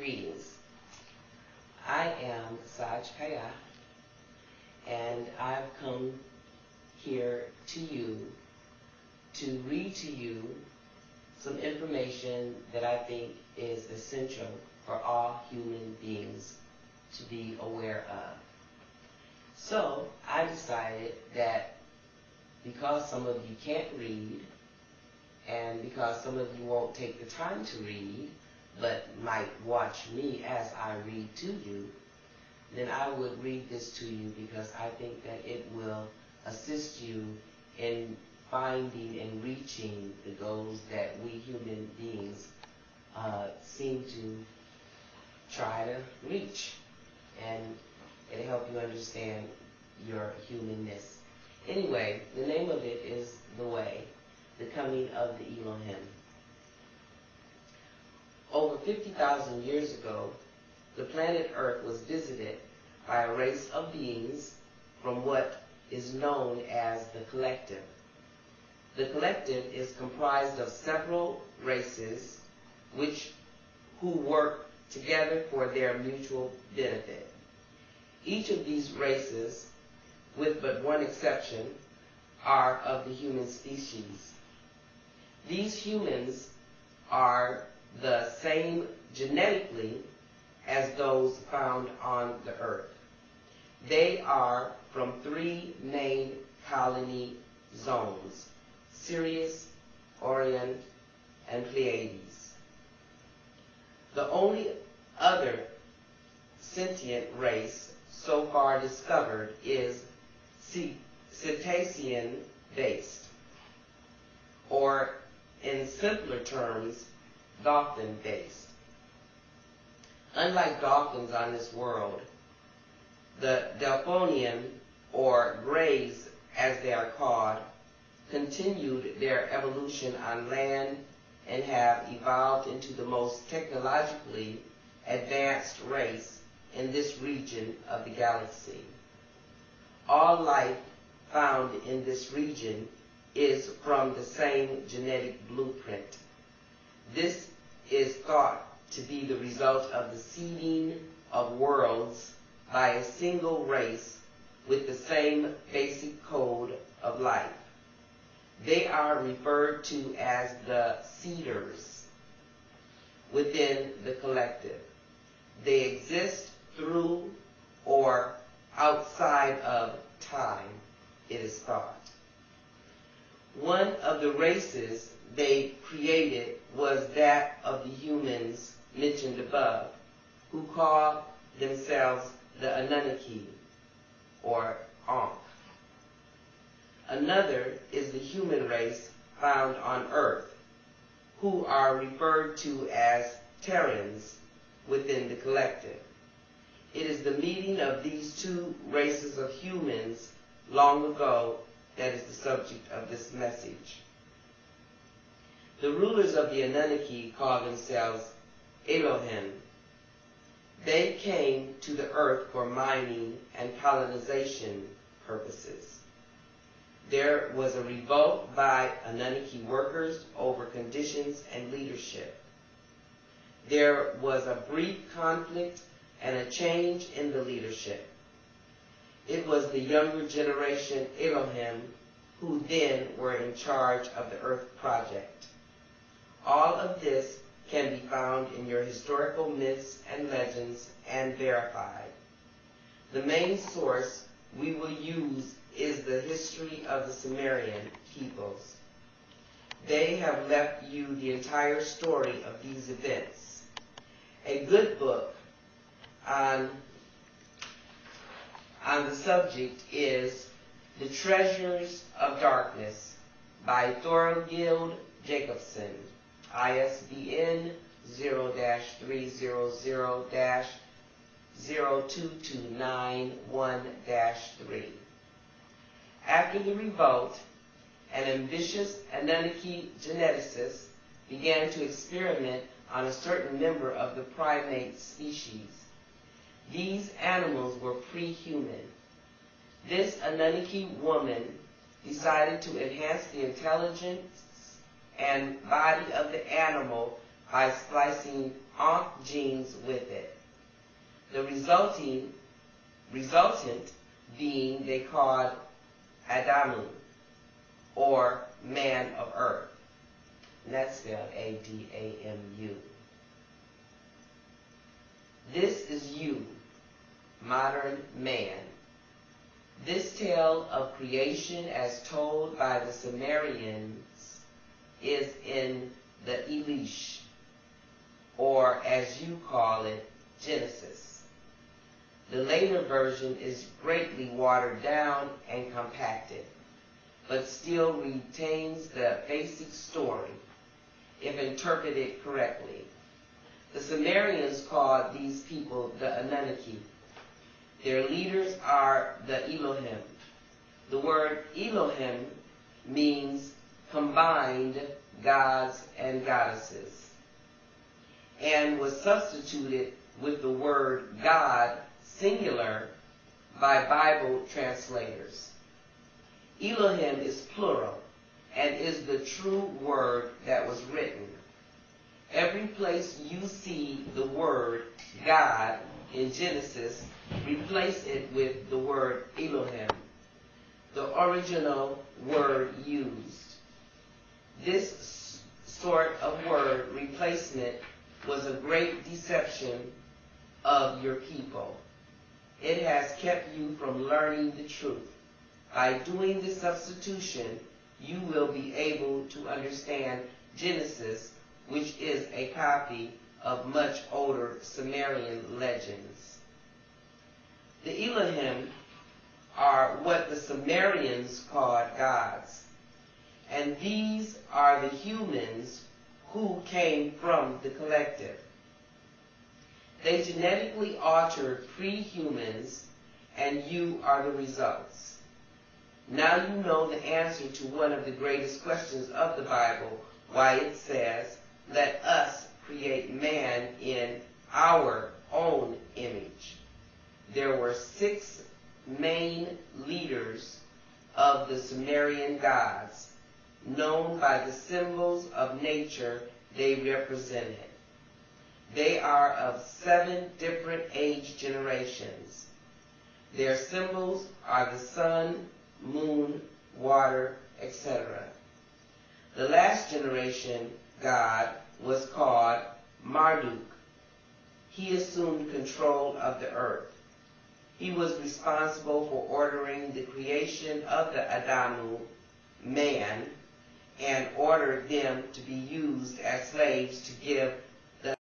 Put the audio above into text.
Greetings. I am Saj Kaya, and I've come here to you to read to you some information that I think is essential for all human beings to be aware of. So I decided that because some of you can't read, and because some of you won't take the time to read, but might watch me as I read to you, then I would read this to you because I think that it will assist you in finding and reaching the goals that we human beings seem to try to reach. And it'll help you understand your humanness. Anyway, the name of it is The Way, the Coming of the Elohim. Over 50,000 years ago, the planet Earth was visited by a race of beings from what is known as the collective. The collective is comprised of several races who work together for their mutual benefit. Each of these races, with but one exception, are of the human species. These humans are the same genetically as those found on the earth. They are from three main colony zones: Sirius, Orion, and Pleiades. The only other sentient race so far discovered is cetacean-based, or in simpler terms, dolphin-based. Unlike dolphins on this world, the Delphonian, or grays as they are called, continued their evolution on land and have evolved into the most technologically advanced race in this region of the galaxy. All life found in this region is from the same genetic blueprint. This is thought to be the result of the seeding of worlds by a single race with the same basic code of life. They are referred to as the seeders within the collective. They exist through or outside of time, it is thought. One of the races they created was that of the humans mentioned above, who call themselves the Anunnaki, or Ankh. Another is the human race found on Earth, who are referred to as Terrans within the collective. It is the meeting of these two races of humans long ago that is the subject of this message. The rulers of the Anunnaki call themselves Elohim. They came to the earth for mining and colonization purposes. There was a revolt by Anunnaki workers over conditions and leadership. There was a brief conflict and a change in the leadership. It was the younger generation Elohim who then were in charge of the Earth Project. All of this can be found in your historical myths and legends and verified. The main source we will use is the history of the Sumerian peoples. They have left you the entire story of these events. A good book on the subject is The Treasures of Darkness by Thorgild Jacobson, ISBN 0-300-02291-3. After the revolt, an ambitious Anunnaki geneticist began to experiment on a certain member of the primate species. These animals were pre-human. This Anunnaki woman decided to enhance the intelligence and body of the animal by splicing Ankh genes with it. The resultant being they called Adamu, or man of earth. And that's spelled A-D-A-M-U. This is you, modern man. This tale of creation as told by the Sumerians is in the Elish, or as you call it, Genesis. The later version is greatly watered down and compacted, but still retains the basic story, if interpreted correctly. The Sumerians called these people the Anunnaki. Their leaders are the Elohim. The word Elohim means combined gods and goddesses, and was substituted with the word God, singular, by Bible translators. Elohim is plural and is the true word that was written. Every place you see the word God in Genesis, replace it with the word Elohim, the original word used. This sort of word replacement was a great deception of your people. It has kept you from learning the truth. By doing this substitution, you will be able to understand Genesis, which is a copy of much older Sumerian legends. The Elohim are what the Sumerians called gods, and these are the humans who came from the collective. They genetically altered pre-humans, and you are the results. Now you know the answer to one of the greatest questions of the Bible, why it says, "Let us create man in our own image." There were 6 main leaders of the Sumerian gods, known by the symbols of nature they represented. They are of 7 different age generations. Their symbols are the sun, moon, water, etc. The last generation god was called Marduk. He assumed control of the earth. He was responsible for ordering the creation of the Adamu, man, and ordered them to be used as slaves to give